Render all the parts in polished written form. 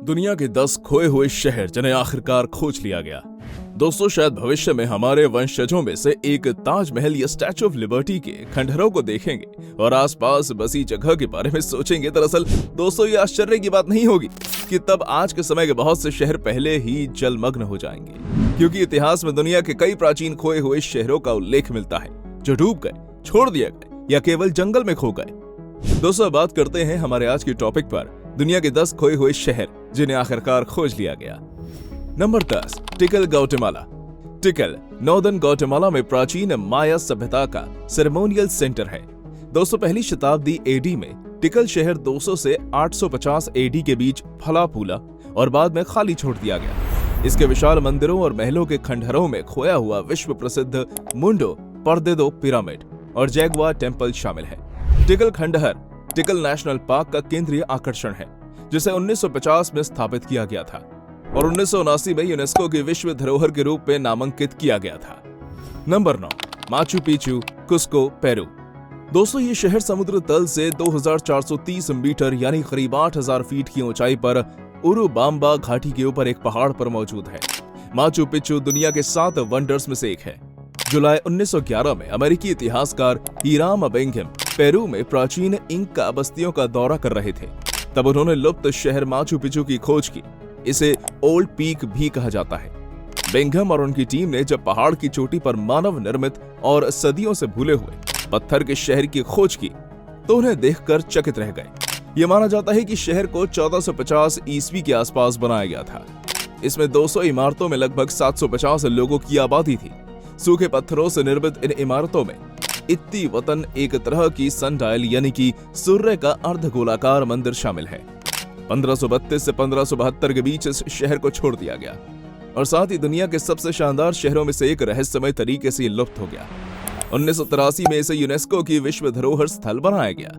दुनिया के 10 खोए हुए शहर जिन्हें आखिरकार खोज लिया गया। दोस्तों, शायद भविष्य में हमारे वंशजों में से एक ताजमहल या स्टैचू ऑफ लिबर्टी के खंडहरों को देखेंगे और आसपास बसी जगह के बारे में सोचेंगे। दरअसल दोस्तों, ये आश्चर्य की बात नहीं होगी कि तब आज के समय के बहुत से शहर पहले ही जलमग्न हो जाएंगे, क्योंकि इतिहास में दुनिया के कई प्राचीन खोए हुए शहरों का उल्लेख मिलता है जो डूब गए, छोड़ दिए गए या केवल जंगल में खो गए। दोस्तों, बात करते हैं हमारे आज के टॉपिक पर, दुनिया के 10 खोए हुए शहर जिन्हें आखिरकार खोज लिया गया। Number 10, tackle, Guatemala. Tackle northern Guatemala में प्राचीन माया सभ्यता का सेरेमोनियल सेंटर है। दोस्तों, पहली शताब्दी एडी में टिकल शहर 200 से 850 एडी के बीच फला फूला और बाद में खाली छोड़ दिया गया। इसके विशाल मंदिरों और महलों के खंडहरों में खोया हुआ विश्व प्रसिद्ध मुंडो पर्देदो पिरामिड और जैगवा टेम्पल शामिल है। टिकल खंडहर टिकल नेशनल पार्क का केंद्रीय आकर्षण है, जिसे 1950 में स्थापित किया गया था और 1979 में यूनेस्को की विश्व धरोहर के रूप में नामांकित किया गया था। Number 9, Machu Picchu, कुस्को, Peru. दोस्तों, ये शहर समुद्र तल से 2430 मीटर यानी करीब 8000 फीट की ऊंचाई पर उरुबाम्बा घाटी के ऊपर एक पहाड़ पर मौजूद है। माचू पिचू दुनिया के 7 वंडर्स में से एक है। जुलाई 1911 में अमेरिकी इतिहासकार हीराम बेंघम पेरू में प्राचीन इंका बस्तियों का दौरा कर रहे थे। तब उन्होंने लुप्त शहर माचू पिचू की खोज की। इसे ओल्ड पीक भी कहा जाता है। बेंघम और उनकी टीम ने जब पहाड़ की चोटी पर मानव निर्मित और सदियों से भूले हुए पत्थर के शहर की खोज की तो उन्हें देखकर चकित रह गए। यह माना जाता है कि शहर को 1450 ईस्वी के आसपास बनाया गया था। इसमें 200 इमारतों में लगभग 750 लोगों की आबादी थी। सूखे पत्थरों से निर्मित इन इमारतों में इत्ती वतन, एक तरह की सनडायल यानी कि सूर्य का अर्धगोलाकार मंदिर शामिल है। 1532 से 1572 के बीच इस शहर को छोड़ दिया गया और साथ ही दुनिया के सबसे शानदार शहरों में से एक रहस्यमय तरीके से लुप्त हो गया। 1983 में इसे यूनेस्को की विश्व धरोहर स्थल बनाया गया।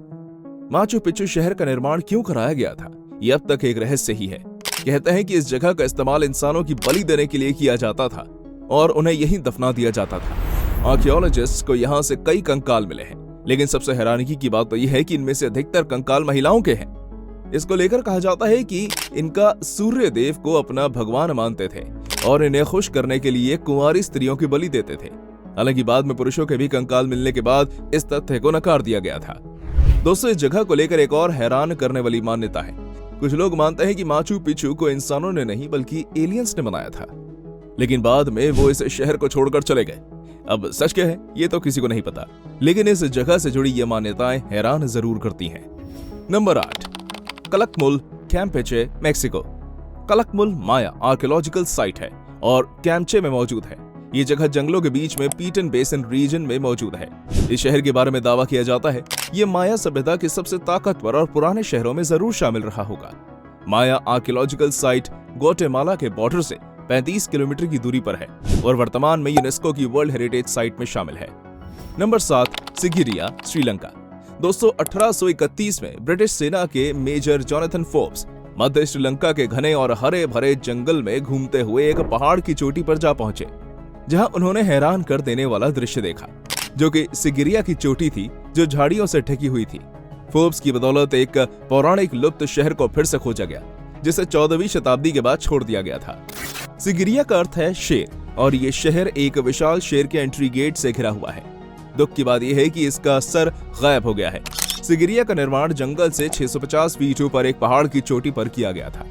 माचू पिचू शहर का निर्माण क्यों कराया गया था, यह अब तक एक रहस्य ही है। कहते हैं कि इस जगह का इस्तेमाल इंसानों की बलि देने के लिए किया जाता था और उन्हें यहीं दफना दिया जाता था। आर्कियोलॉजिस्ट को यहाँ से कई कंकाल मिले हैं, लेकिन सबसे हैरानी की बात तो यह है कि इनमें से अधिकतर कंकाल महिलाओं के हैं। इसको लेकर कहा जाता है कि इनका सूर्य देव को अपना भगवान मानते थे और इन्हें खुश करने के लिए कुंवारी स्त्रियों की बलि देते थे। हालांकि बाद में पुरुषों के भी कंकाल मिलने के बाद इस तथ्य को नकार दिया गया था। दोस्तों, इस जगह को लेकर एक और हैरान करने वाली मान्यता है। कुछ लोग मानते हैं कि माचू पिचू को इंसानों ने नहीं बल्कि एलियंस ने बनाया था, लेकिन बाद में वो इस शहर को छोड़कर चले गए। अब सच क्या है ये तो किसी को नहीं पता, लेकिन इस जगह से जुड़ी ये मान्यताएं हैरान जरूर करती हैं। Number 8, Calakmul, Campeche, Mexico. Calakmul Maya archaeological site है और कैम्पचे में मौजूद है। ये जगह जंगलों के बीच में पीटन बेसिन रीजन में मौजूद है। इस शहर के बारे में दावा किया जाता है ये माया सभ्यता के सबसे ताकतवर और पुराने शहरों में जरूर शामिल रहा होगा। माया आर्कियोलॉजिकल साइट ग्वाटेमाला के बॉर्डर से 35 किलोमीटर की दूरी पर है और वर्तमान में यूनेस्को की वर्ल्ड हेरिटेज साइट में शामिल है। नंबर 7, सिगिरिया, श्रीलंका। दोस्तों, 1831 में ब्रिटिश सेना के मेजर जोनाथन फोर्ब्स मध्य श्रीलंका के घने और हरे भरे जंगल में घूमते हुए एक पहाड़ की चोटी पर जा पहुंचे, जहां उन्होंने हैरान कर देने वाला दृश्य देखा, जो कि सिगिरिया की चोटी थी जो झाड़ियों से ढकी हुई थी। फोर्ब्स की बदौलत एक पौराणिक लुप्त शहर को फिर से खोजा गया, जिसे 14वीं शताब्दी के बाद छोड़ दिया गया था। सिगिरिया का अर्थ है शेर और ये शहर एक विशाल शेर के एंट्री गेट से घिरा हुआ है। दुख की बात यह है कि इसका सर गायब हो गया है। सिगिरिया का निर्माण जंगल से 650 फीट ऊपर एक पहाड़ की चोटी पर किया गया था।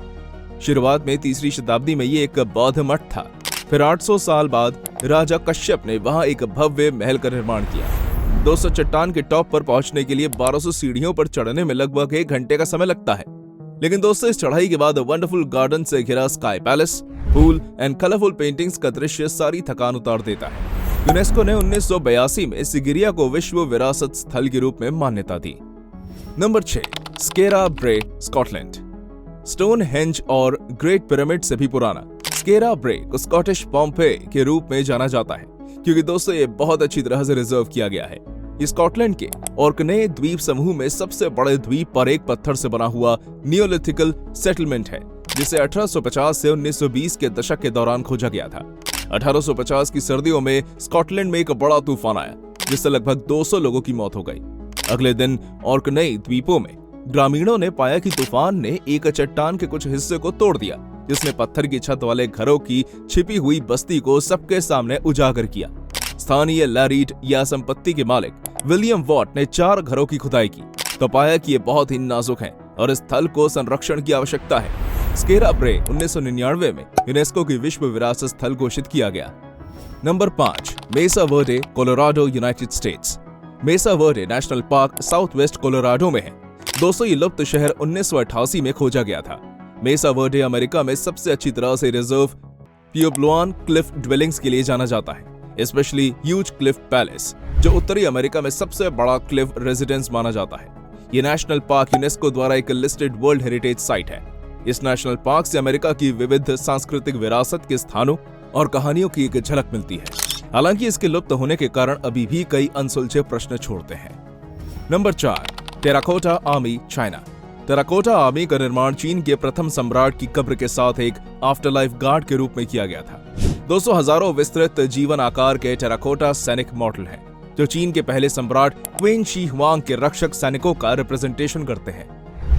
शुरुआत में 3री शताब्दी में ये एक बौद्ध मठ था। फिर 800 साल बाद राजा कश्यप ने वहां एक भव्य महल का निर्माण किया। 200 चट्टान के टॉप पर पहुंचने के लिए 1200 सीढ़ियों पर चढ़ने में लगभग 1 घंटे का समय लगता है। लेकिन दोस्तों, इस चढ़ाई के बाद वंडरफुल गार्डन से घिरा sky palace, pool and colourful paintings का दृश्य सारी थकान उतार देता है। यूनेस्को ने 1982 में सिगिरिया को विश्व विरासत स्थल के रूप में मान्यता दी। नंबर 6, स्केरा ब्रे, स्कॉटलैंड। स्टोनहेंज और ग्रेट पिरामिड से भी पुराना स्केरा ब्रे को स्कॉटिश पॉम्पे के रूप में जाना जाता है, क्योंकि दोस्तों ये बहुत अच्छी तरह से रिजर्व किया गया है। ये स्कॉटलैंड के ऑर्कने द्वीप समूह में सबसे बड़े द्वीप पर एक पत्थर से बना हुआ नियोलिथिकल सेटलमेंट है, जिसे 1850 से 1920 के दशक के दौरान खोजा गया था। 1850 की सर्दियों में स्कॉटलैंड में एक बड़ा तूफान आया, जिससे लगभग 200 लोगों की मौत हो गई। अगले दिन ऑर्कने द्वीपों में ग्रामीणों ने पाया कि तूफान ने एक चट्टान के कुछ हिस्से को तोड़ दिया, जिसने पत्थर की छत वाले घरों की छिपी हुई बस्ती को सबके सामने उजागर किया। स्थानीय लैरीट या संपत्ति के मालिक विलियम वॉट ने 4 घरों की खुदाई की तो पाया कि ये बहुत ही नाजुक हैं और इस स्थल को संरक्षण की आवश्यकता है। स्केरा ब्रे 1999 में यूनेस्को की विश्व विरासत स्थल घोषित किया गया। Number 5, Mesa Verde, Colorado, United States. Mesa Verde National Park south west Colorado में है। दोस्तों, ये लुप्त शहर 1988 में खोजा गया था। मेसा वर्डे अमेरिका में सबसे अच्छी तरह से रिजर्व प्यूब्लोन क्लिफ ड्वेलिंग्स के लिए जाना जाता है, स्पेशली ह्यूज क्लिफ पैलेस, जो उत्तरी अमेरिका में सबसे बड़ा क्लिफ रेजिडेंस माना जाता है। ये नेशनल पार्क यूनेस्को द्वारा एक लिस्टेड वर्ल्ड हेरिटेज साइट है। इस नेशनल पार्क से अमेरिका की विविध सांस्कृतिक विरासत के स्थानों और कहानियों की एक झलक मिलती है। हालांकि इसके लुप्त होने के कारण अभी भी कई अनसुलझे प्रश्न छोड़ते हैं। Number 4, terracotta army, China. Terracotta army का निर्माण चीन के प्रथम सम्राट की कब्र के साथ एक आफ्टरलाइफ गार्ड के रूप में किया गया था। दोस्तों, हजारों विस्तृत जीवन आकार के टेराकोटा सैनिक मॉडल हैं, जो चीन के पहले सम्राट क्वीन शी हुआंग के रक्षक सैनिकों का रिप्रेजेंटेशन करते हैं।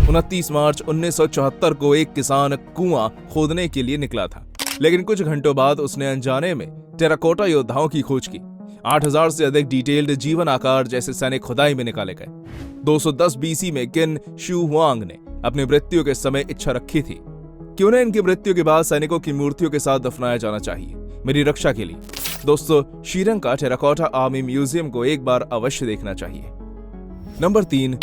29 मार्च 1974 को एक किसान कुआं खोदने के लिए निकला था, लेकिन कुछ घंटों बाद उसने अनजाने में टेराकोटा योद्धाओं की खोज की। 8000 से अधिक डिटेल्ड जीवन आकार जैसे सैनिक खुदाई में निकाले गए। 210 बीसी में किन शू हुआंग ने अपनी मृत्यु के समय इच्छा रखी थी कि उन्हें इनकी मृत्यु के बाद सैनिकों की मूर्तियों के साथ दफनाया जाना चाहिए, मेरी रक्षा के लिए। दोस्तों, शीरंग का टेराकोटा आर्मी म्यूजियम को एक बार अवश्य देखना चाहिए। Number 3,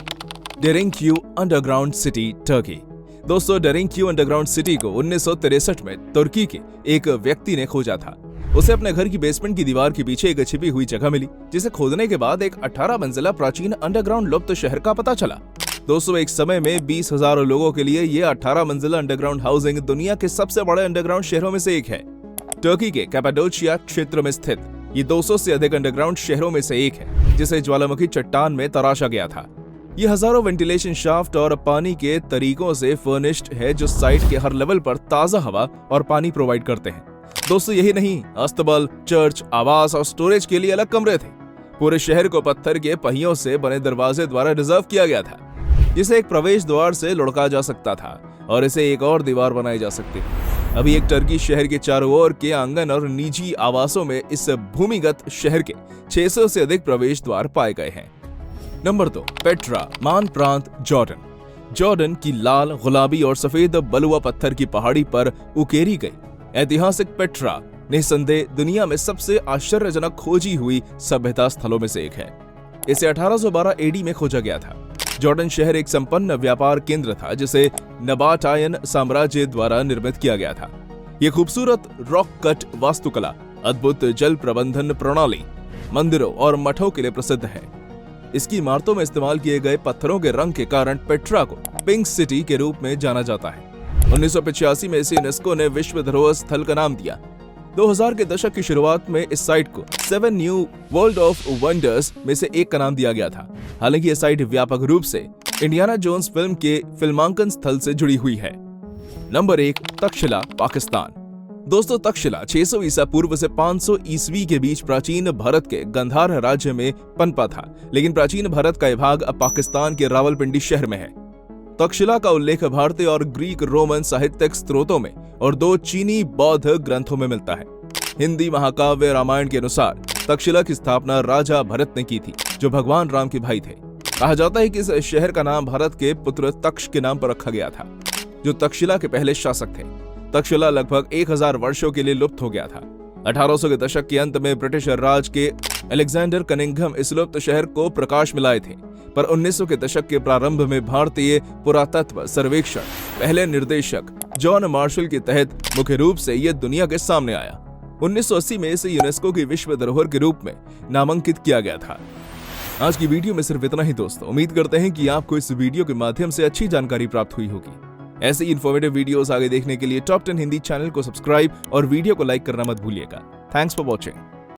Derinkuyu underground city, Turkey. दोस्तों, डेरिंक्यू अंडरग्राउंड सिटी को 1963 में तुर्की के एक व्यक्ति ने खोजा था। उसे अपने घर की बेसमेंट की दीवार के पीछे एक छिपी हुई जगह मिली, जिसे खोदने के बाद एक 18 मंजिला प्राचीन अंडरग्राउंड लुप्त शहर का पता चला। दोस्तों, एक समय में 20,000 लोगों के लिए ये 18 मंजिला अंडरग्राउंड हाउसिंग दुनिया के सबसे बड़े अंडरग्राउंड शहरों में से एक है। टर्की के कैपाडोचिया क्षेत्र में स्थित ये 200 से अधिक अंडरग्राउंड शहरों में से एक है, जिसे ज्वालामुखी चट्टान में तराशा गया था। ये हजारों वेंटिलेशन शाफ्ट और पानी के तरीकों से फर्निश्ड है, जो साइट के हर लेवल पर ताजा हवा और पानी प्रोवाइड करते हैं। दोस्तों, यही नहीं, अस्तबल, चर्च, आवास और स्टोरेज के लिए अलग कमरे थे। पूरे शहर को पत्थर के पहियों से बने दरवाजे द्वारा रिजर्व किया गया था, जिसे एक प्रवेश द्वार से लुढ़का जा सकता था और इसे एक और दीवार बनाई जा सकती थी। अभी एक टर्की शहर के चारों ओर के आंगन और निजी आवासों में इस भूमिगत शहर के 600 से अधिक प्रवेश द्वार पाए गए हैं। नंबर 2, पेट्रा, मान प्रांत, जॉर्डन। जॉर्डन की लाल, गुलाबी और सफेद बलुआ पत्थर की पहाड़ी पर उकेरी गई ऐतिहासिक पेट्रा निसंदेह दुनिया में सबसे आश्चर्यजनक खोजी हुई सभ्यता स्थलों में से एक है। इसे 1812 एडी में खोजा गया था। जॉर्डन शहर एक संपन्न व्यापार केंद्र था, जिसे नबाटायन साम्राज्य द्वारा निर्मित किया गया था। ये खूबसूरत रॉक कट वास्तुकला, अद्भुत जल प्रबंधन प्रणाली, मंदिरों और मठों के लिए प्रसिद्ध है। इसकी इमारतों में इस्तेमाल किए गए पत्थरों के रंग के कारण पेट्रा को पिंक सिटी के रूप में जाना जाता है। 1985 में इसे यूनेस्को ने विश्व धरोहर स्थल का नाम दिया। 2000 के दशक की शुरुआत में इस साइट को 7 न्यू वर्ल्ड ऑफ वंडर्स में से एक का नाम दिया गया था। हालांकि यह साइट व्यापक रूप से इंडियाना जोन्स फिल्म के फिल्मांकन स्थल से जुड़ी हुई है। नंबर 1, तक्षशिला, पाकिस्तान। दोस्तों, तक्षशिला 600 ईसा पूर्व से 500 ईस्वी के बीच प्राचीन भारत के गंधार राज्य में पनपा था, लेकिन प्राचीन भारत का यह भाग अब पाकिस्तान के रावलपिंडी शहर में है। तक्षशिला का उल्लेख भारतीय और ग्रीक रोमन साहित्यिक स्रोतों में और 2 चीनी बौद्ध ग्रंथों में मिलता है। हिंदी महाकाव्य रामायण के अनुसार तक्षशिला की स्थापना राजा भरत ने की थी, जो भगवान राम के भाई थे। कहा जाता है कि इस शहर का नाम भारत के पुत्र तक्ष के नाम पर रखा गया था, जो तक्षशिला के पहले शासक थे। तक्षशिला लगभग 1000 वर्षों के लिए लुप्त हो गया था। 1800 के दशक के अंत में ब्रिटिश राज के अलेक्जेंडर कनिंघम इस लुप्त शहर को प्रकाश में लाए थे, पर 1900 के दशक के प्रारंभ में भारतीय पुरातत्व सर्वेक्षण पहले निर्देशक जॉन मार्शल के तहत मुख्य रूप से यह दुनिया के सामने आया। 1980 में इसे यूनेस्को की विश्व धरोहर के रूप में नामांकित किया गया था। आज की वीडियो में सिर्फ इतना ही दोस्तों। उम्मीद करते हैं कि आपको इस वीडियो के माध्यम से अच्छी जानकारी प्राप्त हुई होगी। ऐसे ही इन्फॉर्मेटिव वीडियोस आगे देखने के लिए टॉप 10 हिंदी चैनल को सब्सक्राइब और वीडियो को लाइक करना मत भूलिएगा। Thanks for watching.